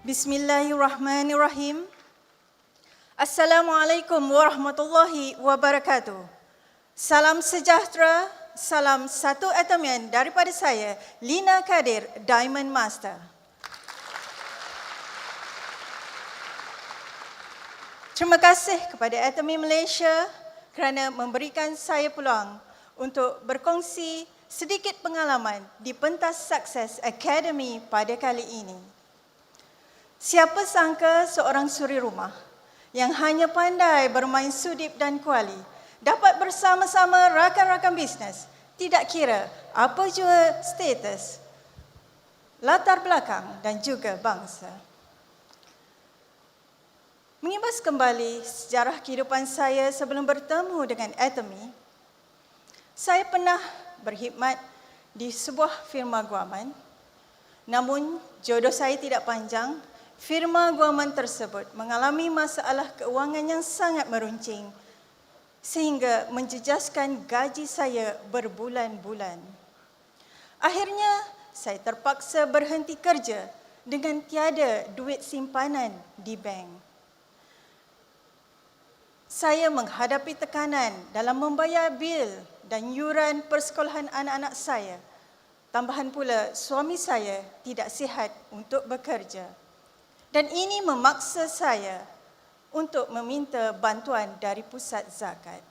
Bismillahirrahmanirrahim. Assalamualaikum warahmatullahi wabarakatuh. Salam sejahtera, salam satu atomian daripada saya, Lina Kadir, Diamond Master. Terima kasih kepada Atomi Malaysia kerana memberikan saya peluang untuk berkongsi sedikit pengalaman di pentas Sukses Academy pada kali ini. Siapa sangka seorang suri rumah yang hanya pandai bermain sudip dan kuali dapat bersama-sama rakan-rakan bisnes, tidak kira apa jua status, latar belakang dan juga bangsa. Mengimbas kembali sejarah kehidupan saya sebelum bertemu dengan Atomi, saya pernah berkhidmat di sebuah firma guaman. Namun, jodoh saya tidak panjang. Firma guaman tersebut mengalami masalah keuangan yang sangat meruncing sehingga menjejaskan gaji saya berbulan-bulan. Akhirnya, saya terpaksa berhenti kerja dengan tiada duit simpanan di bank. Saya menghadapi tekanan dalam membayar bil dan yuran persekolahan anak-anak saya. Tambahan pula, suami saya tidak sihat untuk bekerja. Dan ini memaksa saya untuk meminta bantuan dari pusat zakat.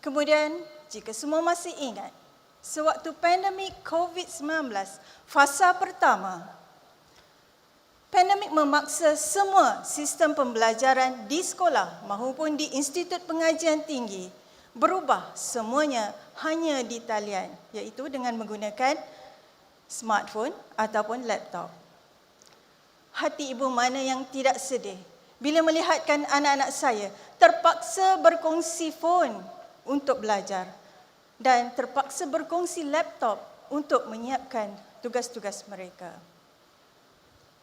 Kemudian, jika semua masih ingat, sewaktu pandemik COVID-19, fasa pertama, pandemik memaksa semua sistem pembelajaran di sekolah maupun di institut pengajian tinggi berubah semuanya hanya di talian, iaitu dengan menggunakan smartphone ataupun laptop. Hati ibu mana yang tidak sedih bila melihatkan anak-anak saya terpaksa berkongsi phone untuk belajar dan terpaksa berkongsi laptop untuk menyiapkan tugas-tugas mereka.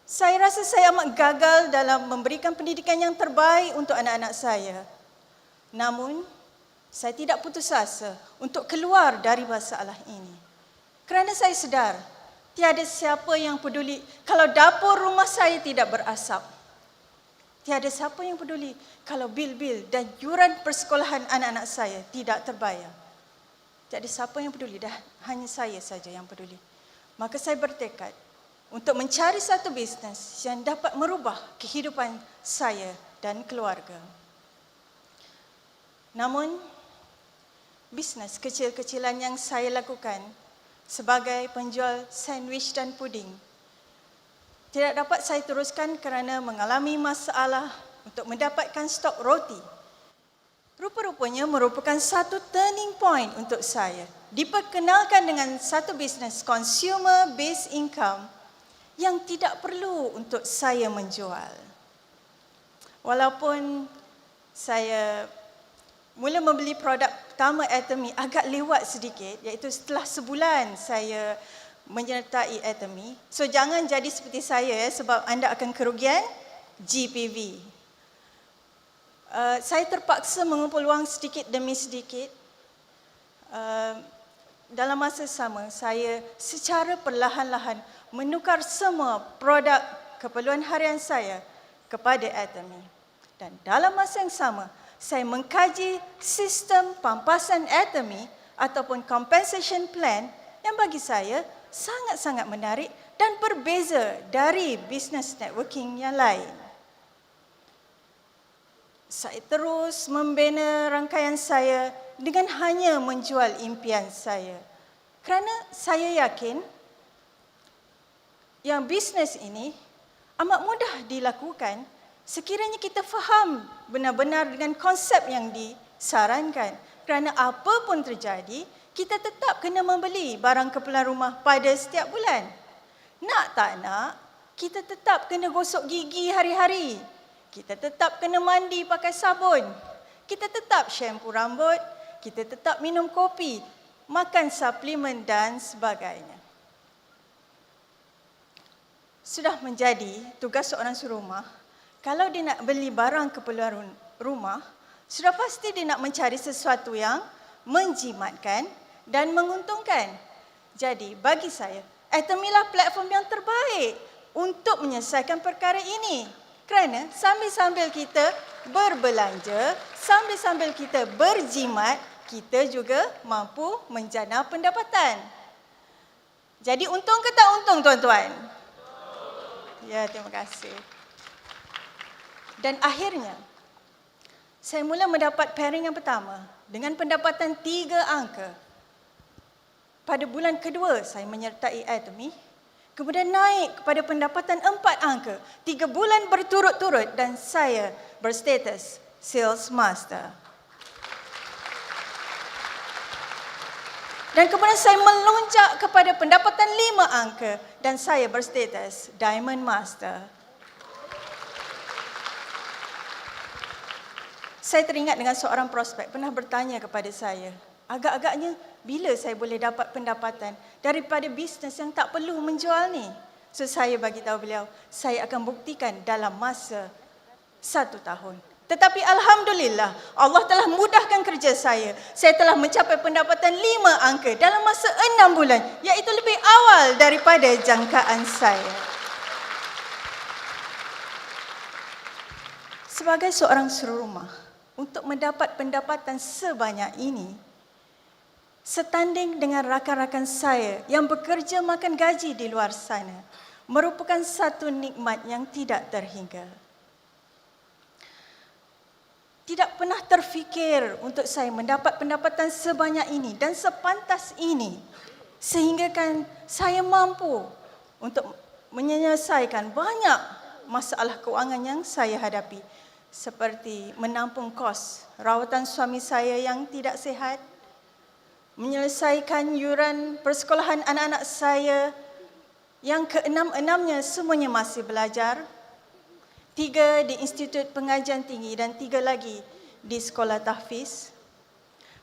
Saya rasa saya amat gagal dalam memberikan pendidikan yang terbaik untuk anak-anak saya. Namun, saya tidak putus asa untuk keluar dari masalah ini. Kerana saya sedar, tiada siapa yang peduli kalau dapur rumah saya tidak berasap. Tiada siapa yang peduli kalau bil-bil dan yuran persekolahan anak-anak saya tidak terbayar. Tiada siapa yang peduli, dah hanya saya saja yang peduli. Maka saya bertekad untuk mencari satu bisnes yang dapat merubah kehidupan saya dan keluarga. Namun, bisnes kecil-kecilan yang saya lakukan sebagai penjual sandwich dan puding tidak dapat saya teruskan kerana mengalami masalah untuk mendapatkan stok roti. Rupa-rupanya merupakan satu turning point untuk saya. Diperkenalkan dengan satu bisnes consumer based income yang tidak perlu untuk saya menjual. Walaupun saya mula membeli produk pertama Atomi agak lewat sedikit, iaitu setelah sebulan saya menyertai Atomi. So jangan jadi seperti saya sebab anda akan kerugian GPV. Saya terpaksa mengumpul wang sedikit demi sedikit. Dalam masa sama, saya secara perlahan-lahan menukar semua produk keperluan harian saya kepada Atomi. Dan dalam masa yang sama, saya mengkaji sistem pampasan Atomi ataupun compensation plan yang bagi saya sangat-sangat menarik dan berbeza dari business networking yang lain. Saya terus membina rangkaian saya dengan hanya menjual impian saya. Kerana saya yakin yang bisnes ini amat mudah dilakukan sekiranya kita faham benar-benar dengan konsep yang disarankan. Kerana apa pun terjadi, kita tetap kena membeli barang keperluan rumah pada setiap bulan. Nak tak nak, kita tetap kena gosok gigi hari-hari. Kita tetap kena mandi pakai sabun. Kita tetap shampoo rambut. Kita tetap minum kopi, makan suplemen dan sebagainya. Sudah menjadi tugas seorang surumah, kalau dia nak beli barang keperluan rumah, sudah pasti dia nak mencari sesuatu yang menjimatkan dan menguntungkan. Jadi bagi saya, Atomi lah platform yang terbaik untuk menyelesaikan perkara ini. Kerana sambil-sambil kita berbelanja, sambil-sambil kita berjimat, kita juga mampu menjana pendapatan. Jadi untung ke tak untung, tuan-tuan? Ya, terima kasih. Dan akhirnya, saya mula mendapat pairing yang pertama dengan pendapatan 3 angka. Pada bulan kedua, saya menyertai Atomy. Kemudian naik kepada pendapatan 4 angka, 3 bulan berturut-turut dan saya berstatus Sales Master. Dan kemudian saya melonjak kepada pendapatan 5 angka dan saya berstatus Diamond Master. Saya teringat dengan seorang prospek pernah bertanya kepada saya, agak-agaknya bila saya boleh dapat pendapatan daripada bisnes yang tak perlu menjual ni? So saya bagi tahu beliau, saya akan buktikan dalam masa 1 tahun. Tetapi alhamdulillah, Allah telah mudahkan kerja saya. Saya telah mencapai pendapatan 5 angka dalam masa 6 bulan, iaitu lebih awal daripada jangkaan saya. Sebagai seorang serumah, untuk mendapat pendapatan sebanyak ini, setanding dengan rakan-rakan saya yang bekerja makan gaji di luar sana, merupakan satu nikmat yang tidak terhingga. Tidak pernah terfikir untuk saya mendapat pendapatan sebanyak ini dan sepantas ini, sehingga kan saya mampu untuk menyelesaikan banyak masalah kewangan yang saya hadapi, seperti menampung kos rawatan suami saya yang tidak sihat, menyelesaikan yuran persekolahan anak-anak saya yang ke-6-6-nya semuanya masih belajar, 3 di Institut Pengajian Tinggi dan 3 lagi di Sekolah Tahfiz.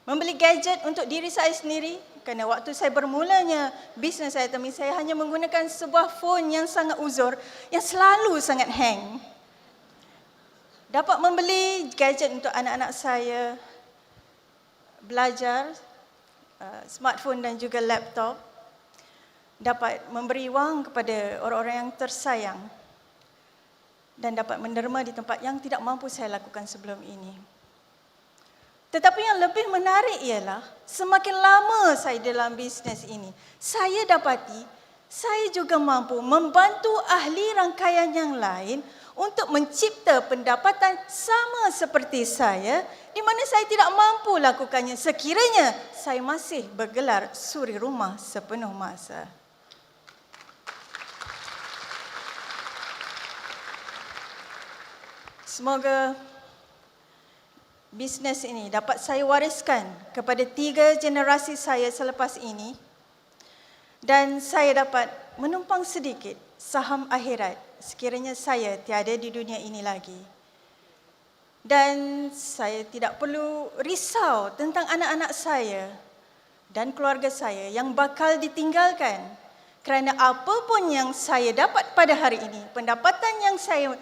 Membeli gadget untuk diri saya sendiri, kerana waktu saya bermulanya bisnes saya, saya hanya menggunakan sebuah phone yang sangat uzur, yang selalu sangat hang. Dapat membeli gadget untuk anak-anak saya, belajar, smartphone dan juga laptop. Dapat memberi wang kepada orang-orang yang tersayang. Dan dapat menderma di tempat yang tidak mampu saya lakukan sebelum ini. Tetapi yang lebih menarik ialah, semakin lama saya dalam bisnes ini, saya dapati, saya juga mampu membantu ahli rangkaian yang lain untuk mencipta pendapatan sama seperti saya, di mana saya tidak mampu lakukannya sekiranya saya masih bergelar suri rumah sepenuh masa. Semoga bisnes ini dapat saya wariskan kepada 3 generasi saya selepas ini, dan saya dapat menumpang sedikit saham akhirat sekiranya saya tiada di dunia ini lagi. Dan saya tidak perlu risau tentang anak-anak saya dan keluarga saya yang bakal ditinggalkan, kerana apapun yang saya dapat pada hari ini, pendapatan yang saya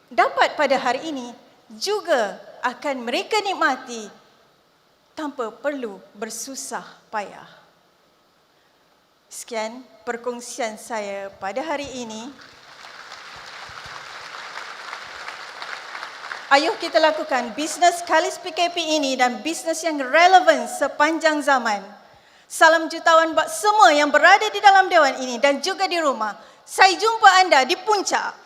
dapat pada hari ini juga akan mereka nikmati tanpa perlu bersusah payah. Sekian perkongsian saya pada hari ini. Ayuh kita lakukan bisnes Khalis PKP ini dan bisnes yang relevan sepanjang zaman. Salam jutawan buat semua yang berada di dalam dewan ini dan juga di rumah. Saya jumpa anda di puncak.